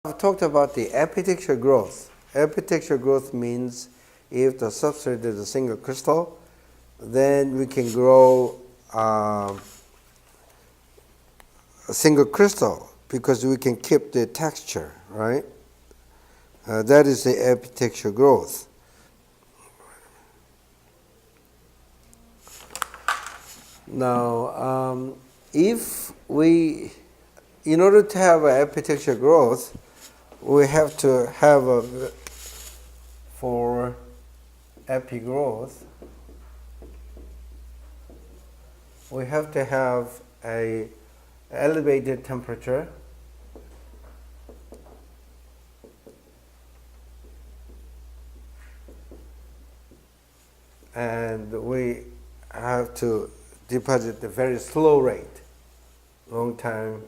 I've talked about the epitexture growth. Epitexture growth means if the substrate is a single crystal, then we can grow a single crystal because we can keep the texture, right? That is the epitexture growth. Now, in order to have an epitexture growth, we have to have for epigrowth, we have to have a elevated temperature and we have to deposit a very slow rate, long time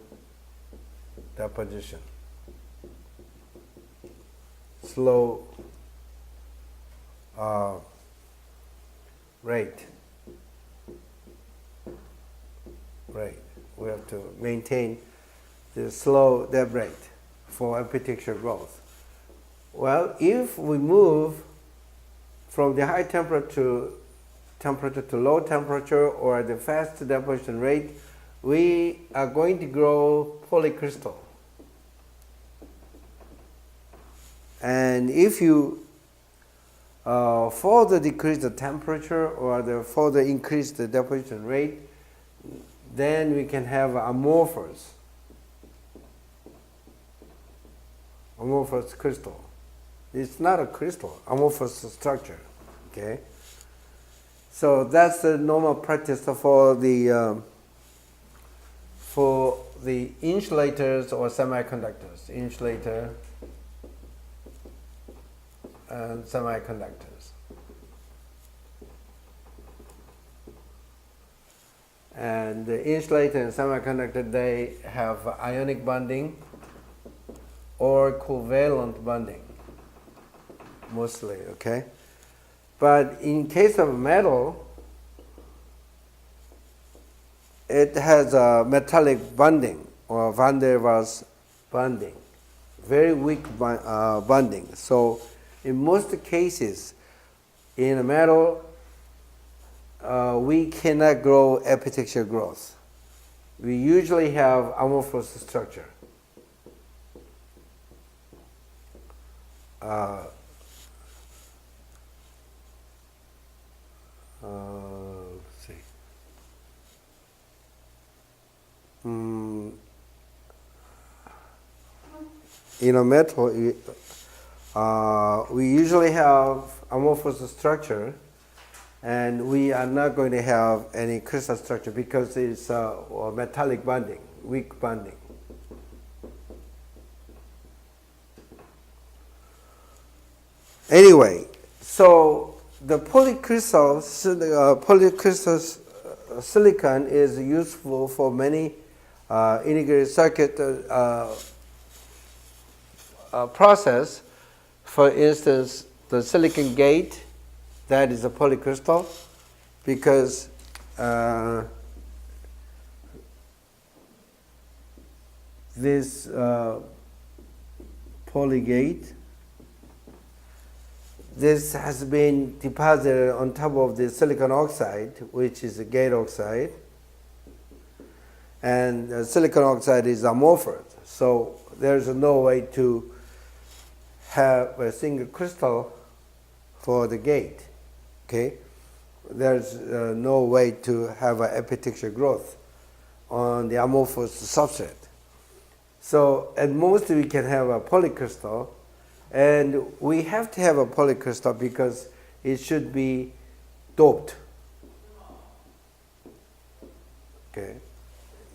deposition. Slow rate. We have to maintain the slow dep rate for epitexture growth. Well, if we move from the high temperature to low temperature or the fast deposition rate, we are going to grow polycrystal. And if you further decrease the temperature or further increase the deposition rate, then we can have amorphous crystal. It's not a crystal, amorphous structure. Okay. So that's the normal practice for the insulators or semiconductors. Insulator and semiconductors. And the insulator and semiconductor, they have ionic bonding or covalent bonding, mostly, okay? But in case of metal, it has a metallic bonding or van der Waals bonding, very weak bonding. So in most cases, in a metal, we cannot grow epitexture growth. We usually have amorphous structure. Let's see. In a metal, we usually have amorphous structure, and we are not going to have any crystal structure because it's metallic bonding, weak bonding. Anyway, so the polycrystal silicon is useful for many integrated circuit process. For instance, the silicon gate, that is a polycrystal, because this polygate, this has been deposited on top of the silicon oxide, which is a gate oxide, and silicon oxide is amorphous, so there's no way to have a single crystal for the gate. Okay, there's no way to have an epitexture growth on the amorphous substrate. So at most we can have a polycrystal, and we have to have a polycrystal because it should be doped. Okay,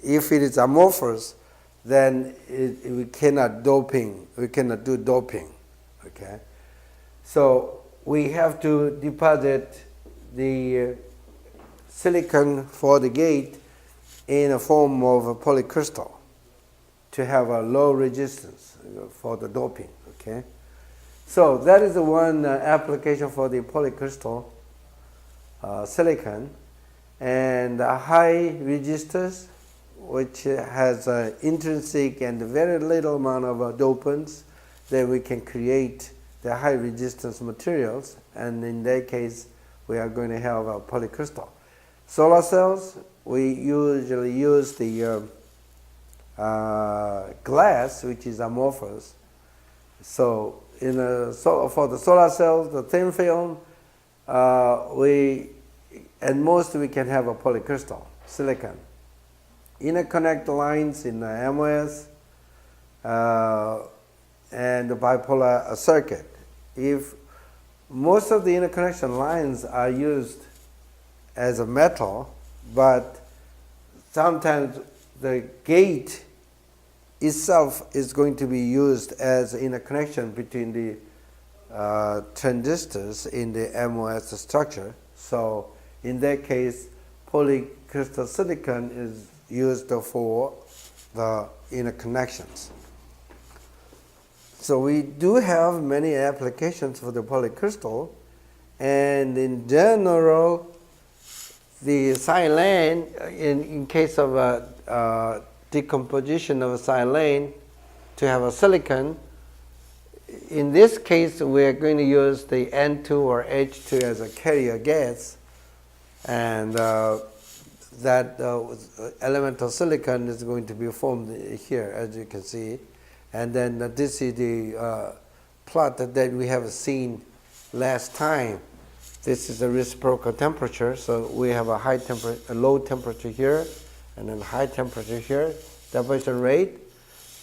if it is amorphous, then we cannot do doping. Okay, so we have to deposit the silicon for the gate in a form of a polycrystal to have a low resistance for the doping. Okay, so that is the one application for the polycrystal silicon, and high resistors which has intrinsic and very little amount of dopants, then we can create the high resistance materials, and in that case we are going to have a polycrystal. Solar cells, we usually use the glass, which is amorphous. So for the solar cells, the thin film, at most we can have a polycrystal, silicon. Interconnect lines in the MOS and the bipolar circuit. If most of the interconnection lines are used as a metal, but sometimes the gate itself is going to be used as interconnection between the transistors in the MOS structure. So in that case, polycrystal silicon is used for the interconnections. So we do have many applications for the polycrystal, and in general, the silane, in case of a decomposition of a silane to have a silicon, in this case we are going to use the N2 or H2 as a carrier gas, and that elemental silicon is going to be formed here, as you can see. And then this is the plot that we have seen last time. This is the reciprocal temperature, so we have a low temperature here, and then high temperature here. Deposition rate,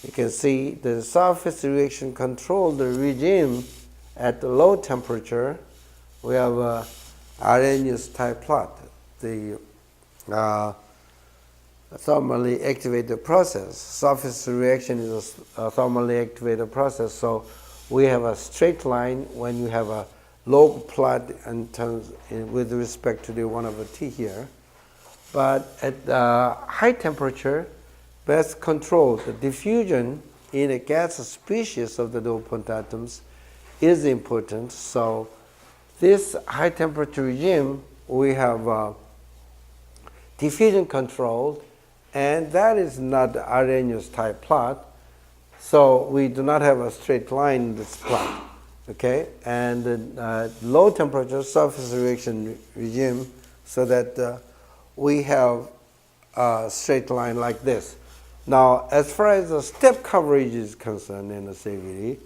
you can see the surface reaction controlled regime at the low temperature. We have a Arrhenius type plot, the thermally activated process. Surface reaction is a thermally activated process, so we have a straight line when you have a log plot with respect to the 1/T here. But at high temperature, best control the diffusion in a gas species of the dopant atoms is important. So this high temperature regime, we have diffusion controlled, and that is not the Arrhenius type plot. So we do not have a straight line in this plot. Okay, and the low temperature surface reaction regime, so that we have a straight line like this. Now, as far as the step coverage is concerned in the CVD,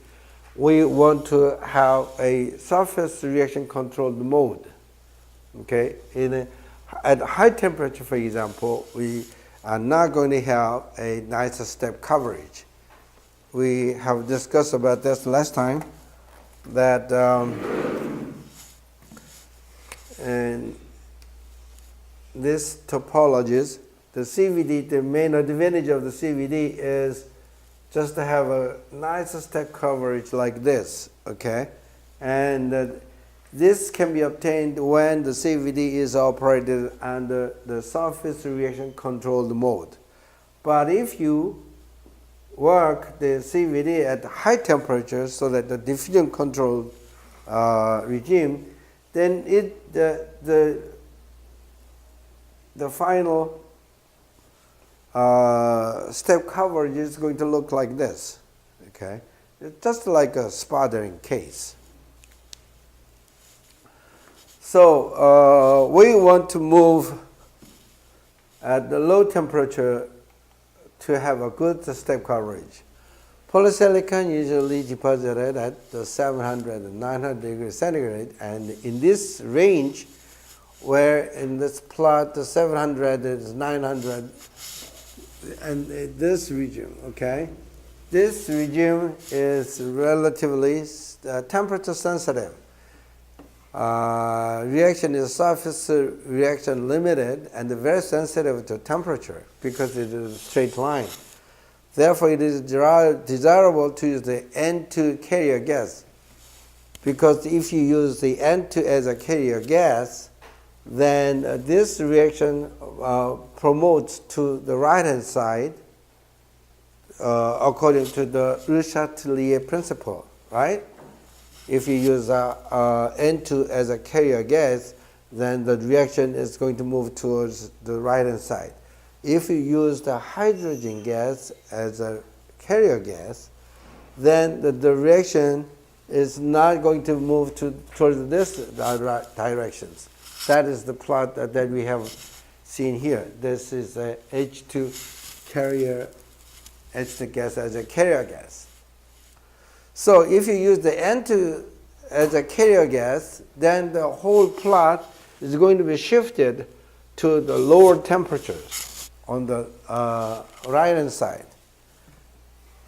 we want to have a surface reaction controlled mode. Okay, at high temperature, for example, we are not going to have a nice step coverage. We have discussed about this last time, that and this topologies, the CVD, the main advantage of the CVD is just to have a nice step coverage like this, okay? And this can be obtained when the CVD is operated under the surface reaction controlled mode. But if you work the CVD at high temperatures, so that the diffusion controlled regime, then the final step coverage is going to look like this. Okay, it's just like a sputtering case. So we want to move at the low temperature to have a good step coverage. Polysilicon usually deposited at the 700 and 900 degrees centigrade, and in this range, where in this plot the 700 is 900, and this region, okay? This regime is relatively temperature sensitive. Reaction is surface reaction limited and very sensitive to temperature because it is a straight line. Therefore, it is desirable to use the N2 carrier gas, because if you use the N2 as a carrier gas, then this reaction promotes to the right-hand side according to the Le Chatelier principle, right? If you use N2 as a carrier gas, then the reaction is going to move towards the right-hand side. if you use the hydrogen gas as a carrier gas, then the reaction is not going to move towards this directions. That is the plot that we have seen here. This is a H2 carrier, H2 gas as a carrier gas. So if you use the N2 as a carrier gas, then the whole plot is going to be shifted to the lower temperatures on the right-hand side.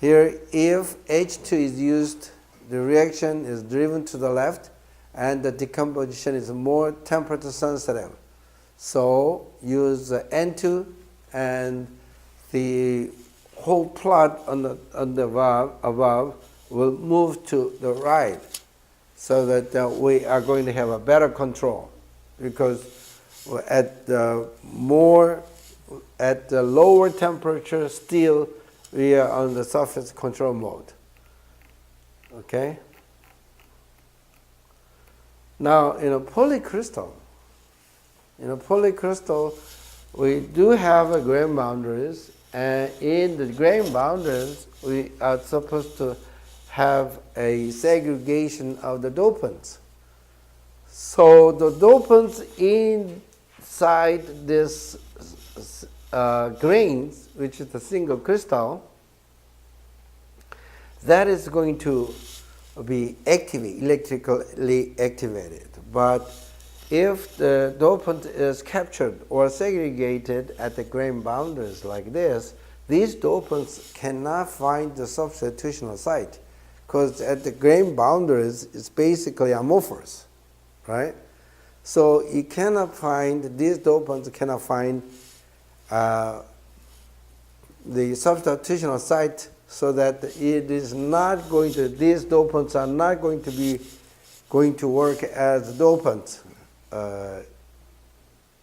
Here, if H2 is used, the reaction is driven to the left, and the decomposition is more temperature sensitive. So use N2, and the whole plot on the valve above will move to the right, so that we are going to have a better control, because at the lower temperature still we are on the surface control mode. Okay? Now in a polycrystal, we do have a grain boundaries, and in the grain boundaries we are supposed to have a segregation of the dopants. So the dopants inside this grains, which is the single crystal, that is going to be electrically activated. But if the dopant is captured or segregated at the grain boundaries like this, these dopants cannot find the substitutional site, because at the grain boundaries it's basically amorphous, right? So you cannot find, these dopants cannot find the substitutional site, so that it is not going to, these dopants are not going to work as dopants,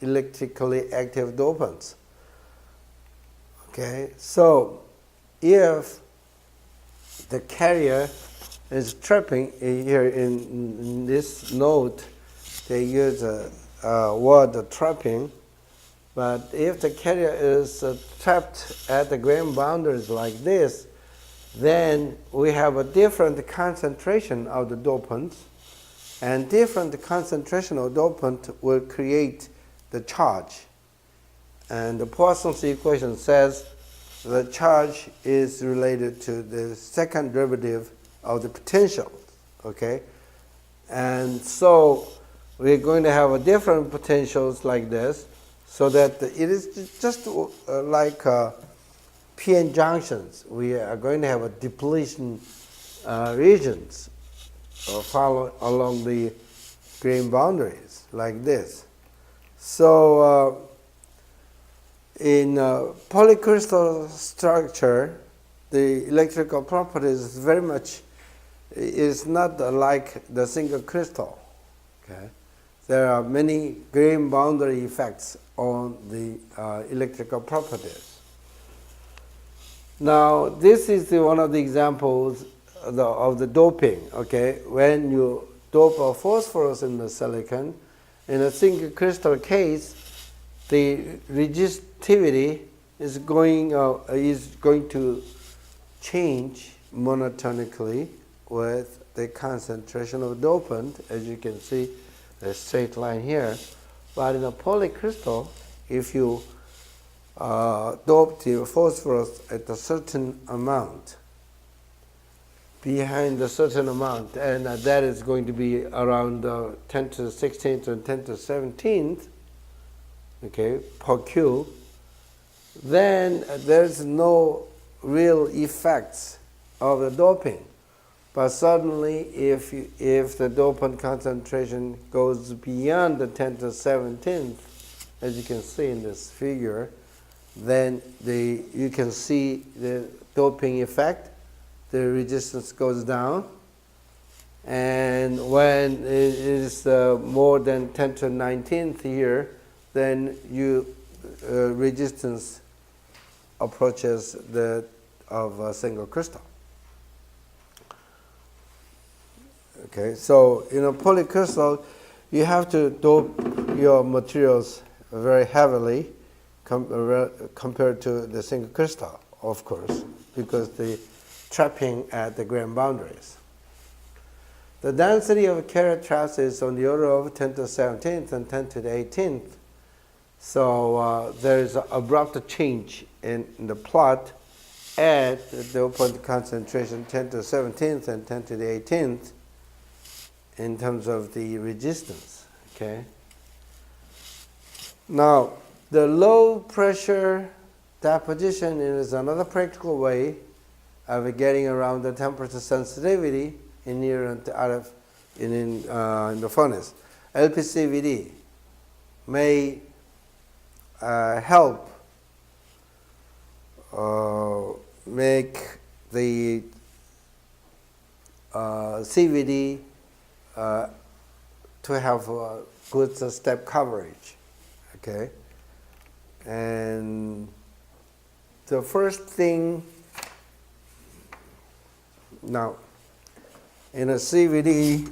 electrically active dopants. Okay, so if the carrier is trapping, here in this note they use a word trapping, but if the carrier is trapped at the grain boundaries like this, then we have a different concentration of the dopant, and different concentration of dopant will create the charge. And the Poisson's equation says the charge is related to the second derivative of the potential, okay? And so we're going to have a different potentials like this, so that it is just like p-n junctions. We are going to have a depletion regions follow along the grain boundaries like this. So in polycrystal structure, the electrical properties is very much is not like the single crystal. Okay, there are many grain boundary effects on the electrical properties. Now, this is one of the examples of the doping. Okay, when you dope a phosphorus in the silicon, in a single crystal case, the resistivity is going to change monotonically with the concentration of dopant, as you can see, a straight line here. But in a polycrystal, if you dope the phosphorus at a certain amount, behind a certain amount, and that is going to be around 10 to the 16th and 10 to the 17th, okay, per cube, then there's no real effects of the doping. But suddenly, if the dopant concentration goes beyond the 10 to the 17th, as you can see in this figure, then you can see the doping effect. The resistance goes down, and when it is more than 10 to the 19th here, then resistance approaches that of a single crystal. Okay, so in a polycrystal, you have to dope your materials very heavily, compared to the single crystal, of course, because the trapping at the grand boundaries. The density of carrier traps is on the order of 10 to the 17th and 10 to the 18th. So there is an abrupt change in the plot at the dopant concentration 10 to the 17th and 10 to the 18th in terms of the resistance. Okay. Now, the low pressure deposition is another practical way of getting around the temperature sensitivity inherent in the furnace. LPCVD may help make the CVD to have good step coverage. Okay, and the first thing now in a CVD,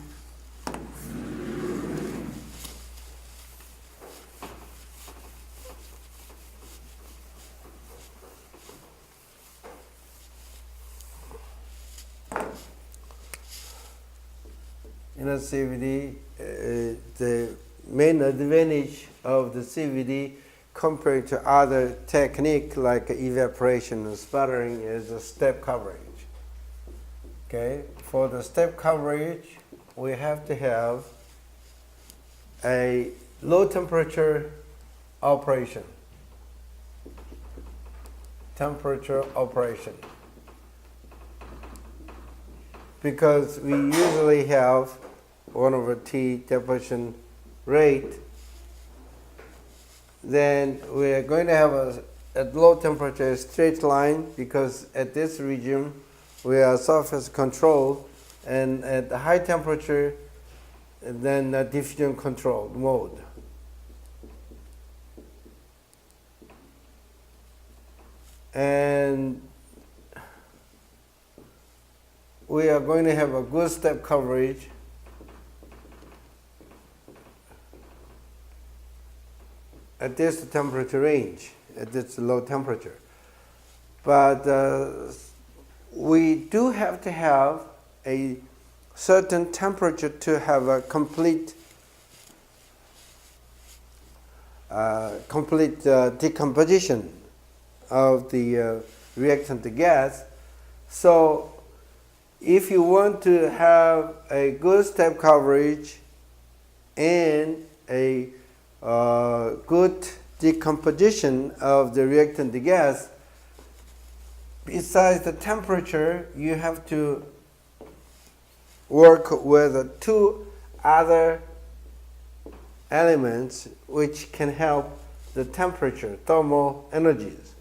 the main advantage of the CVD compared to other technique like evaporation and sputtering is the step coverage. Okay, for the step coverage, we have to have a low temperature operation. Because we usually have 1/T deposition rate, then we are going to have at low temperature a straight line, because at this region we are surface control, and at the high temperature then a diffusion control mode. And we are going to have a good step coverage at this temperature range, at this low temperature. But we do have to have a certain temperature to have a complete decomposition of the reactant gas. So if you want to have a good step coverage and a good decomposition of the reactant gas, besides the temperature, you have to work with two other elements which can help the temperature, thermal energies,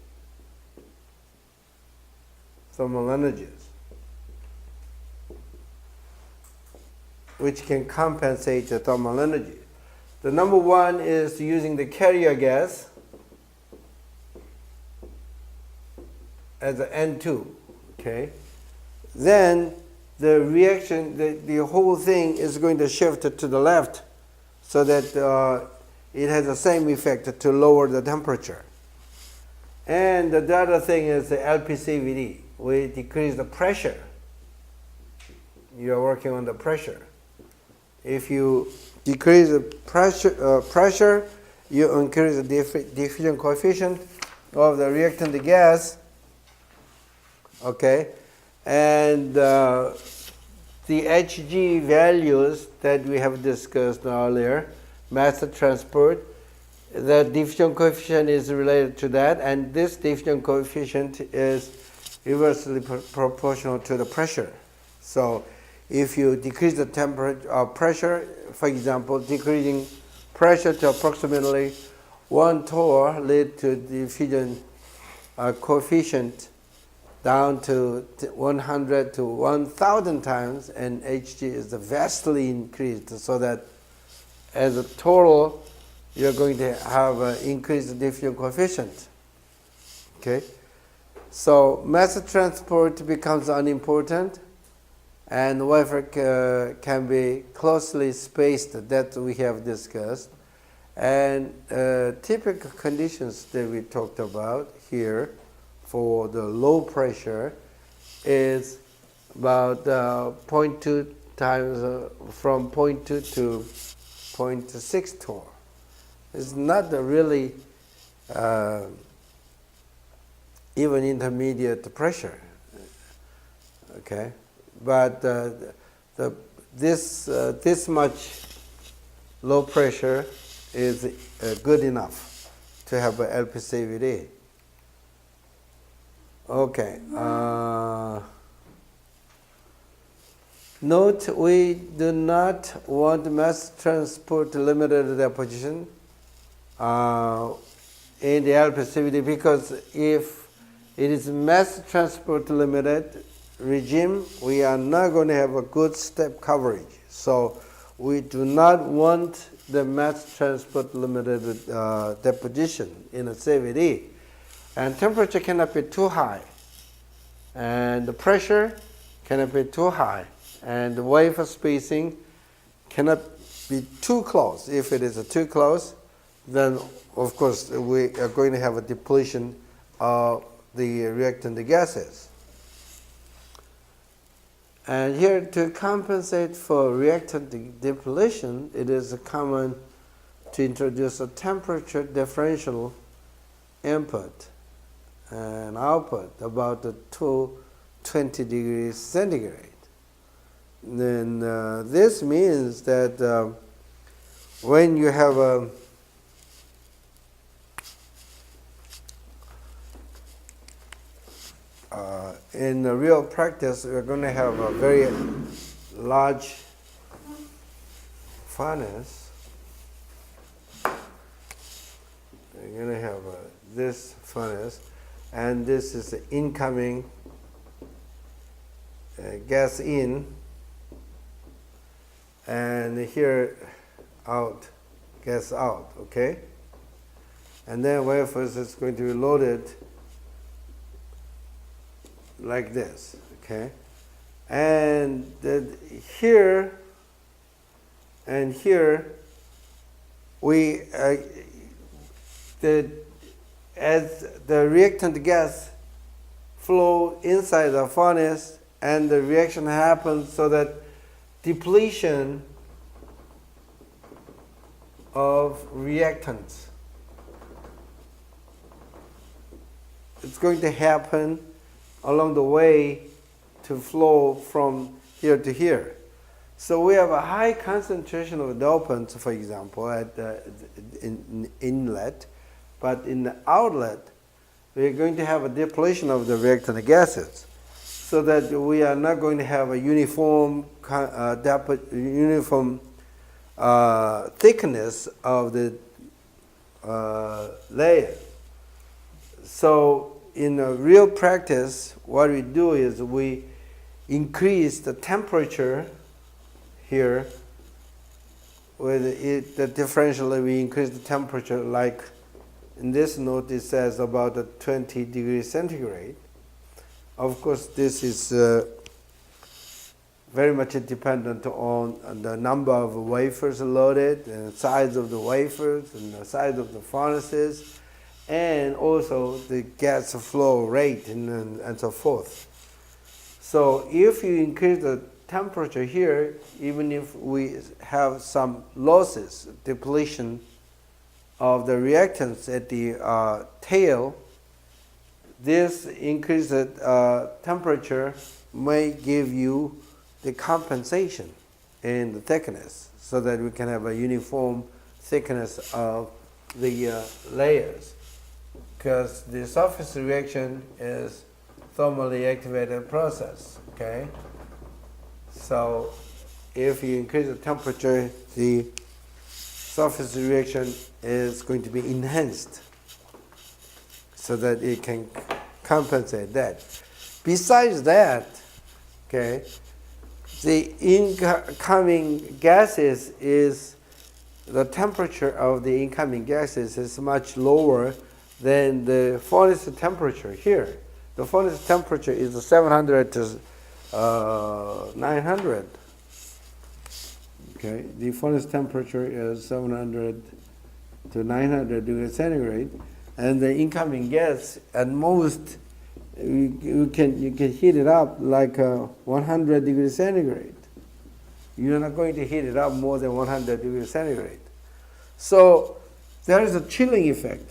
which can compensate the thermal energy. The number one is using the carrier gas as an N2, okay? Then the reaction, the whole thing is going to shift to the left so that it has the same effect to lower the temperature. And the other thing is the LPCVD. We decrease the pressure. You are working on the pressure. If you decrease the pressure, you increase the diffusion coefficient of the reactant gas. Okay, and the Hg values that we have discussed earlier, mass transport, the diffusion coefficient is related to that, and this diffusion coefficient is inversely proportional to the pressure. So if you decrease the temperature pressure, for example, decreasing pressure to approximately 1 torr lead to diffusion coefficient down to 100 to 1,000 times, and Hg is vastly increased, so that as a total, you're going to have an increased diffusion coefficient. Okay, so mass transport becomes unimportant, and wafer can be closely spaced, that we have discussed, And typical conditions that we talked about here for the low pressure is about 0.2 times from 0.2 to 0.6 torr. It's not really even intermediate pressure, okay? But this much low pressure is good enough to have a LPCVD. Okay. Note, we do not want mass transport limited deposition in the LPCVD, because if it is mass transport limited regime, we are not going to have a good step coverage. So we do not want the mass transport limited deposition in a CVD. And temperature cannot be too high, and the pressure cannot be too high, and the wafer spacing cannot be too close. If it is too close, then of course we are going to have a depletion of the reactant gases. And here, to compensate for reactant depletion, it is common to introduce a temperature differential input and output about 220 degrees centigrade. Then this means that when you have a in the real practice, we're going to have a very large furnace. We're going to have this furnace, and this is the incoming gas in, and here out, gas out, okay? And then wafers is going to be loaded like this, okay? And here and here, we as the reactant gas flow inside the furnace, and the reaction happens so that depletion of reactants, it's going to happen along the way to flow from here to here. So we have a high concentration of dopants, for example, at the inlet, but in the outlet, we're going to have a depletion of the reactant gases, so that we are not going to have a uniform thickness of the layer. So in a real practice, what we do is we increase the temperature here. With the differential, we increase the temperature, like in this note it says about 20 degrees centigrade. Of course, this is very much dependent on the number of wafers loaded, and the size of the wafers, and the size of the furnaces, and also the gas flow rate, and so forth. So if you increase the temperature here, even if we have some losses, depletion of the reactants at the tail, this increased temperature may give you the compensation in the thickness, so that we can have a uniform thickness of the layers. Because the surface reaction is thermally activated process, okay? So if you increase the temperature, the surface reaction is going to be enhanced, so that it can compensate that. Besides that, okay, the incoming gases is, the temperature of the incoming gases is much lower than the furnace temperature here. The furnace temperature is 700 to 900. Okay, the furnace temperature is 700 to 900 degrees centigrade, and the incoming gas at most you can heat it up like 100 degrees centigrade. You're not going to heat it up more than 100 degrees centigrade. So there is a chilling effect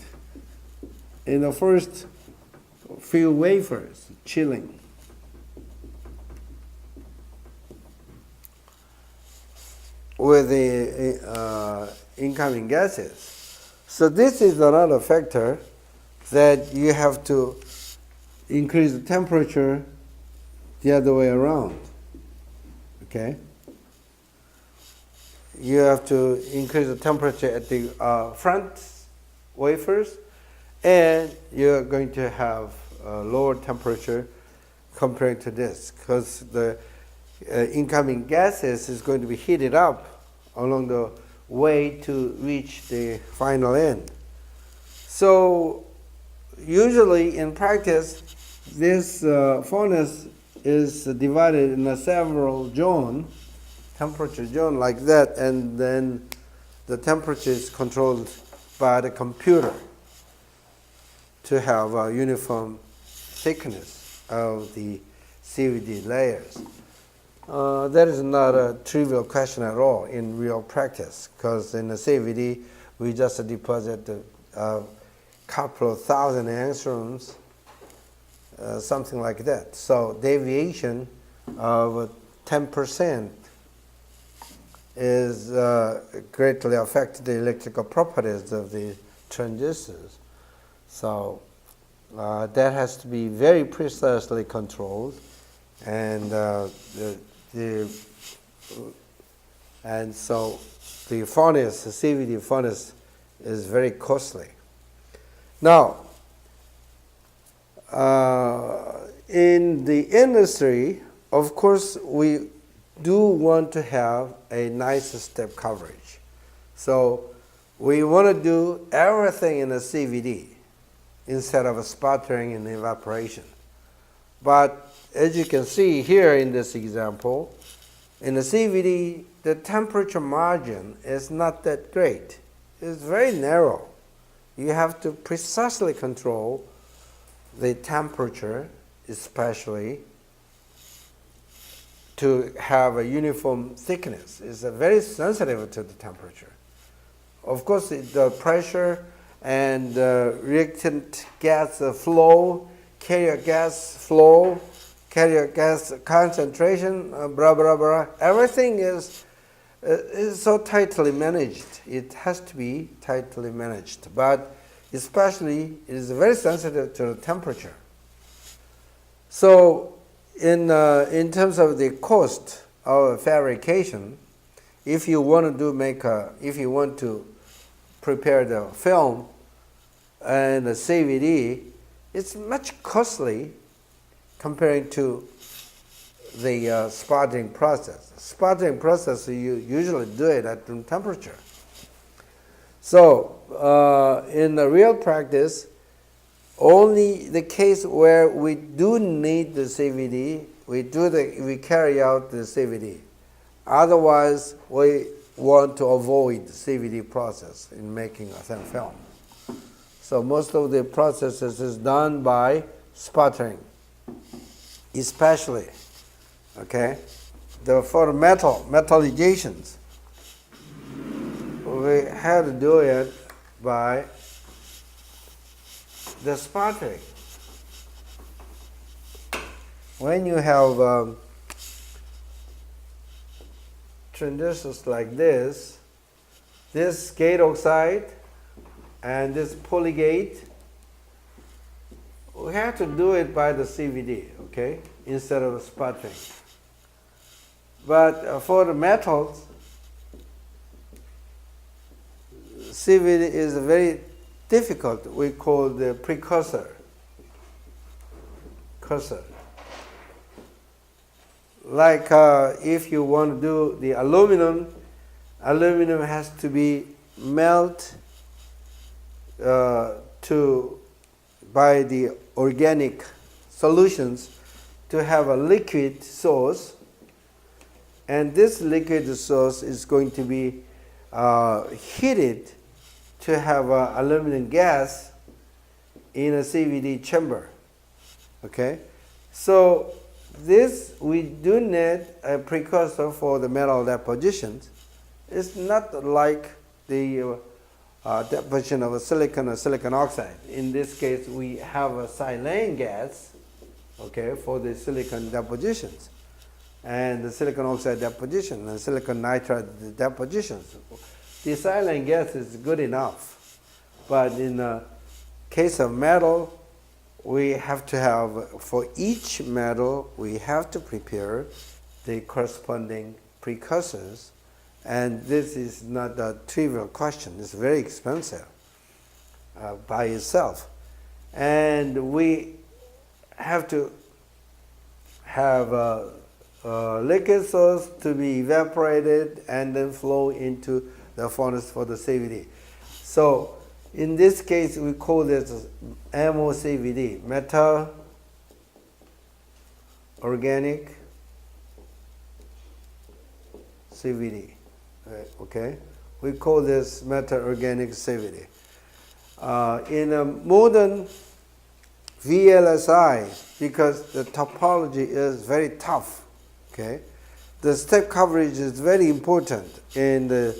in the first few wafers, chilling. With the incoming gases. So this is another factor that you have to increase the temperature the other way around. Okay? You have to increase the temperature at the front wafers, and you're going to have a lower temperature compared to this, because the incoming gases is going to be heated up along the way to reach the final end. So usually in practice, this furnace is divided in several zones, temperature zone like that, and then the temperature is controlled by the computer to have a uniform thickness of the CVD layers. That is not a trivial question at all in real practice, because in the CVD we just deposit a couple of thousand angstroms, something like that. So deviation of 10% is greatly affect the electrical properties of the transistors. So that has to be very precisely controlled, and so the furnace, the CVD furnace, is very costly. Now, in the industry, of course, we do want to have a nice step coverage. So we want to do everything in a CVD instead of sputtering and evaporation. But as you can see here in this example, in the CVD, the temperature margin is not that great. It's very narrow. You have to precisely control the temperature, especially to have a uniform thickness. It's very sensitive to the temperature. Of course, the pressure and reactant gas flow, carrier gas flow, carrier gas concentration, blah, blah, blah. Everything is so tightly managed. It has to be tightly managed. But especially, it is very sensitive to the temperature. So in terms of the cost of fabrication, if you want to prepare the film and the CVD, it's much costly compared to the sputtering process. Sputtering process, you usually do it at room temperature. So in the real practice, only the case where we do need the CVD, we carry out the CVD. Otherwise, we want to avoid the CVD process in making a thin film. So most of the processes is done by sputtering, especially, okay? For metallizations, we had to do it by the sputtering. When you have transistors like this gate oxide and this polygate, we have to do it by the CVD, okay, instead of sputtering. But for the metals, CVD is very difficult. We call the precursor. Like if you want to do the aluminum has to be melted by the organic solutions to have a liquid source, and this liquid source is going to be heated to have aluminum gas in a CVD chamber. Okay, so this we do need a precursor for the metal depositions. It's not like the deposition of a silicon or silicon oxide. In this case, we have a silane gas, okay, for the silicon depositions, and the silicon oxide deposition and silicon nitride depositions. The silane gas is good enough, but in the case of metal, we have to have, for each metal, we have to prepare the corresponding precursors. And this is not a trivial question. It's very expensive by itself. And we have to have a liquid source to be evaporated and then flow into the furnace for the CVD. So in this case, we call this MOCVD, metal organic CVD. Okay, we call this metal organic CVD. In a modern VLSI, because the topology is very tough, okay, the step coverage is very important in the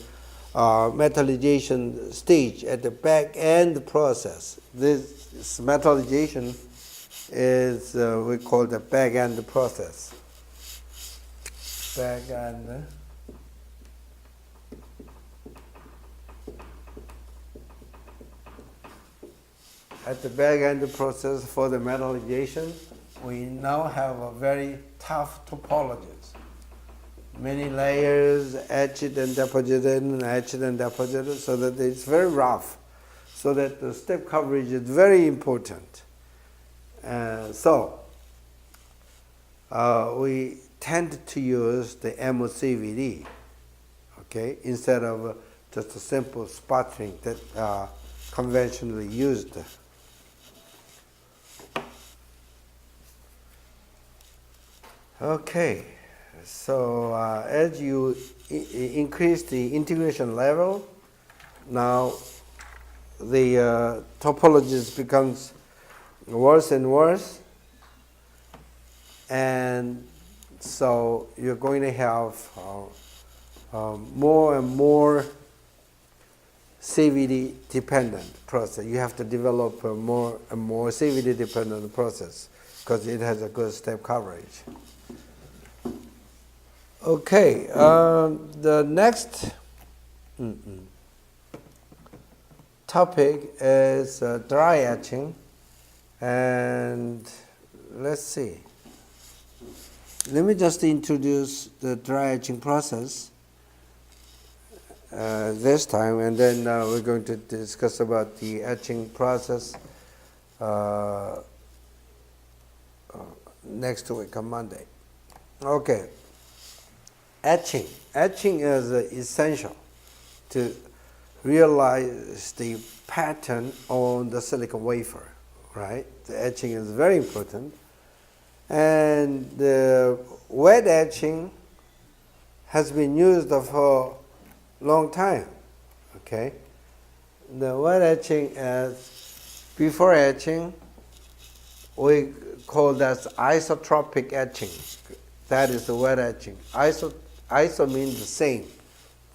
metallization stage at the back end process. This metallization is we call the back end process. Back end. At the back end process for the metallization, we now have a very tough topologies. Many layers, etched and deposited, so that it's very rough, so that the step coverage is very important. So we tend to use the MOCVD, okay, instead of just a simple sputtering that conventionally used. Okay, so as you increase the integration level, now the topologies becomes worse and worse, and so you're going to have more and more CVD dependent process. You have to develop a more and more CVD dependent process because it has a good step coverage. Okay, the next topic is dry etching, and let's see. Let me just introduce the dry etching process this time, and then we're going to discuss about the etching process next week on Monday. Okay. Etching. Etching is essential to realize the pattern on the silicon wafer, right? The etching is very important. And the wet etching has been used for a long time, okay? The wet etching is, before etching, we call that isotropic etching. That is the wet etching. Iso means the same.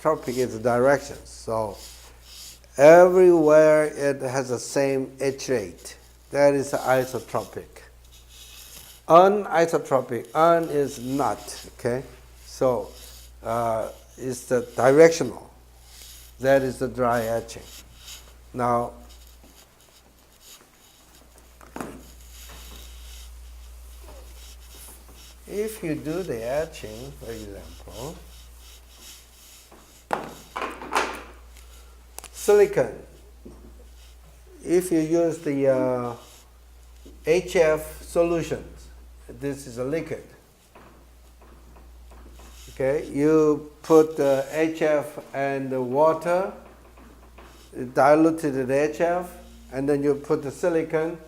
Tropic is the direction. So everywhere it has the same etch rate. That is isotropic. Anisotropic, is not. Okay, so it's the directional. That is the dry etching. Now, if you do the etching, for example, silicon, if you use the HF solutions, this is a liquid. Okay, you put the HF and the water, diluted the HF, and then you put the silicon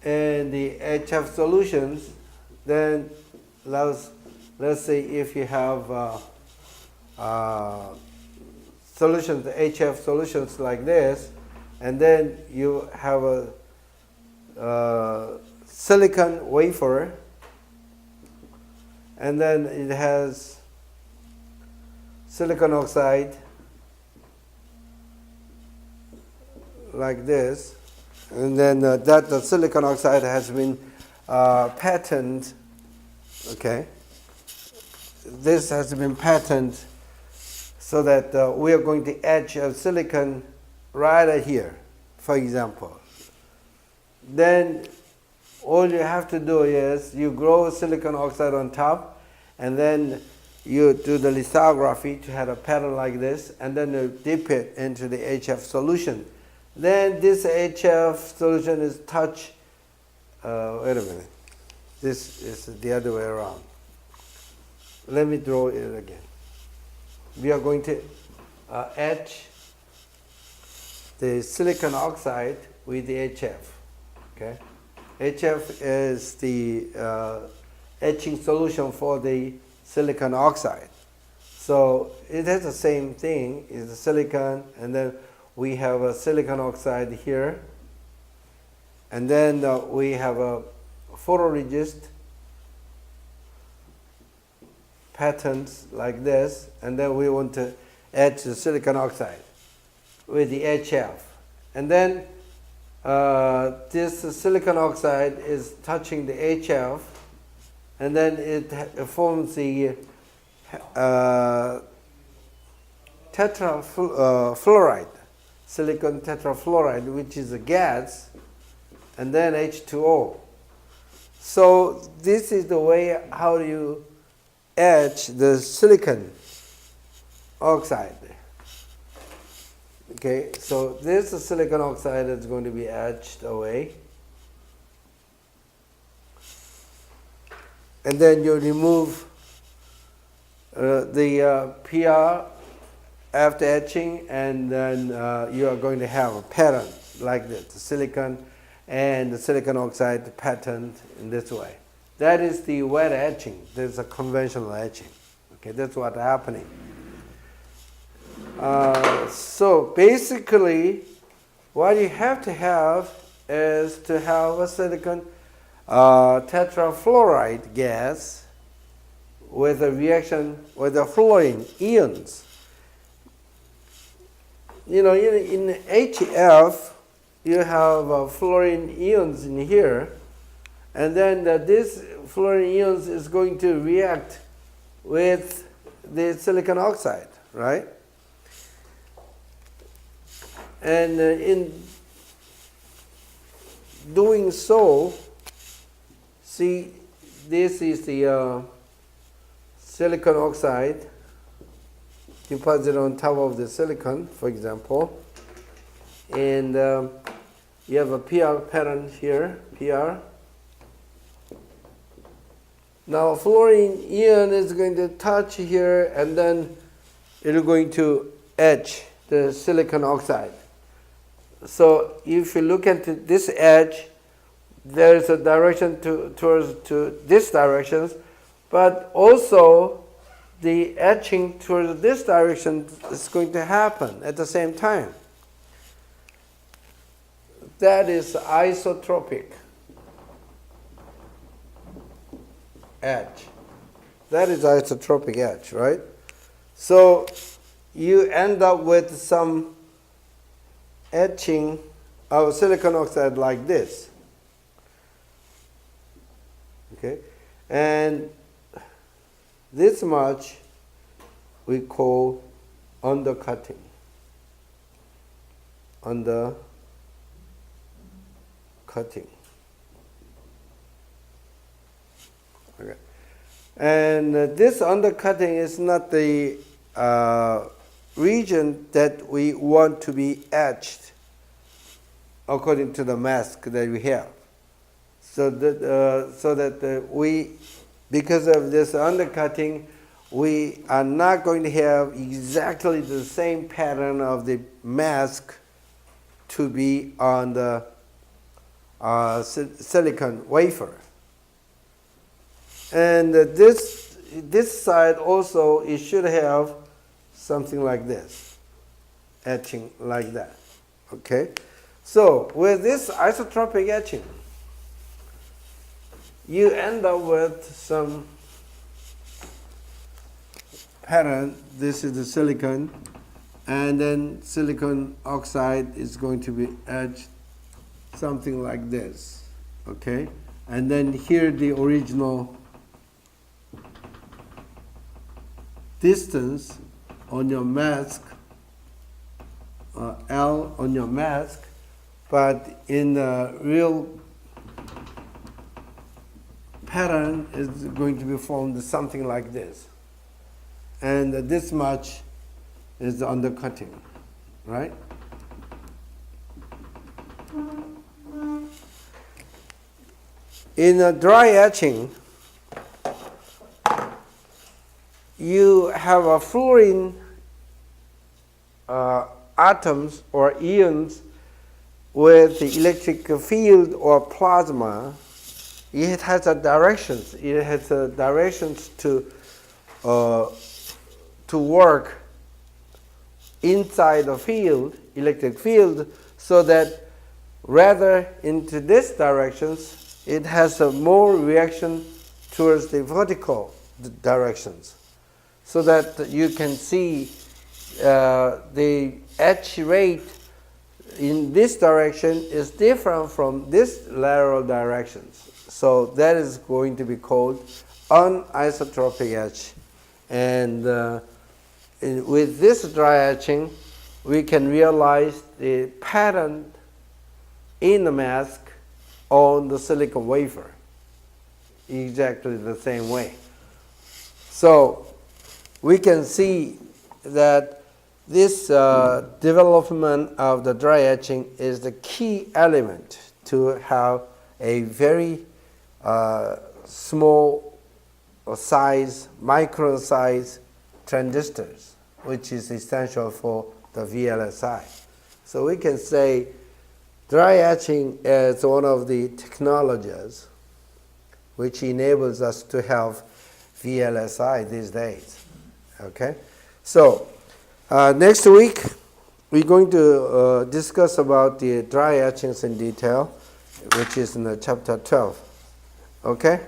in the HF solutions. Then let's say if you have solutions, the HF solutions like this, and then you have a silicon wafer, and then it has silicon oxide like this, and then that the silicon oxide has been patterned. Okay, this has been patterned so that we are going to etch a silicon right here, for example. Then all you have to do is you grow silicon oxide on top, and then you do the lithography to have a pattern like this, and then you dip it into the HF solution. Then this HF solution is touch. Wait a minute. This is the other way around. Let me draw it again. We are going to etch the silicon oxide with the HF. Okay, HF is the etching solution for the silicon oxide. So it has the same thing. It's a silicon, and then we have a silicon oxide here, and then we have a photoresist patterns like this, and then we want to etch the silicon oxide with the HF. And then this silicon oxide is touching the HF, and then it forms the tetrafluoride, silicon tetrafluoride, which is a gas, and then H2O. So this is the way how you etch the silicon oxide. Okay, so this is silicon oxide that's going to be etched away. And then you remove the PR after etching, and then you are going to have a pattern like this, the silicon and the silicon oxide patterned in this way. That is the wet etching. There's a conventional etching. Okay, that's what's happening. So basically, what you have to have is to have a silicon tetrafluoride gas with a reaction with the fluorine ions. You know, in HF, you have fluorine ions in here, and then this fluorine ions is going to react with the silicon oxide, right? And in doing so, see, this is the silicon oxide deposited on top of the silicon, for example. And you have a PR pattern here, PR. Now fluorine ion is going to touch here, and then it is going to etch the silicon oxide. So if you look at this edge, there is a direction towards this direction, but also the etching towards this direction is going to happen at the same time. That is isotropic etch. That is isotropic etch, right? So you end up with some etching of silicon oxide like this. Okay, and this much we call undercutting. Undercutting. Okay, and this undercutting is not the region that we want to be etched according to the mask that we have. So that we, because of this undercutting, we are not going to have exactly the same pattern of the mask to be on the silicon wafer. And this side also, it should have something like this. etching like that. Okay? So with this isotropic etching, you end up with some pattern. This is the silicon, and then silicon oxide is going to be etched something like this. Okay? And then here the original distance on your mask, L on your mask, but in the real pattern is going to be formed something like this. And this much is the undercutting, right? In a dry etching, you have a fluorine atoms or ions with the electric field or plasma. It has a directions. It has a directions to work inside the field, electric field, so that rather into this directions, it has a more reaction towards the vertical directions, so that you can see the etch rate in this direction is different from this lateral directions. So that is going to be called anisotropic etch. And with this dry etching, we can realize the pattern in the mask on the silicon wafer exactly the same way. So we can see that this development of the dry etching is the key element to have a very small size, micron size transistors, which is essential for the VLSI. So we can say dry etching is one of the technologies which enables us to have VLSI these days. Okay? So next week we're going to discuss about the dry etchings in detail, which is in the chapter 12. Okay?